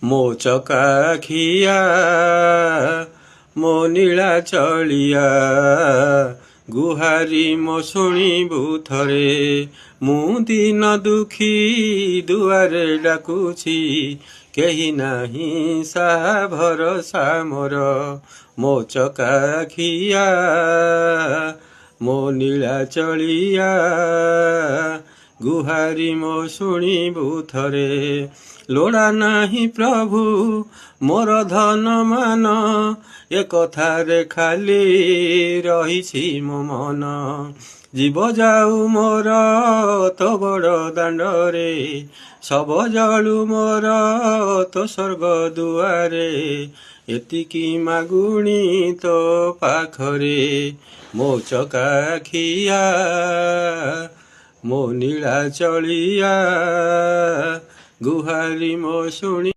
ମୋ ଚକାଖିଆ ମୋ ନୀଳା ଚଳିଆ ଗୁହାରି ମୋ ଶୁଣିବୁ ଥରେ। ମୁଁ ଦିନ ଦୁଃଖୀ ଦୁଆରେ ଡାକୁଛି, କେହି ନାହିଁ ସାହା ଭରସା ମୋର। ମୋ ଚକାଖିଆ ମୋ ନୀଳା ଚଳିଆ ଗୁହାରି ମୋ ଶୁଣିବୁ ଥରେ। ଲୋଡ଼ା ନାହିଁ ପ୍ରଭୁ ମୋର ଧନ ମାନ, ଏ କଥାରେ ଖାଲି ରହିଛି ମୋ ମନ। ଜୀବ ଯାଉ ମୋର ତୋ ବଡ଼ ଦାଣ୍ଡରେ, ଶବ ଜଳୁ ମୋର ତୋ ସ୍ୱର୍ଗ ଦୁଆରେ। ଏତିକି ମାଗୁଣି ତୋ ପାଖରେ। ମୋ ଚକାଖିଆ ମୋ ନୀଳା ଚଳିଆ ଗୁହାରି ମୋ ଶୁଣି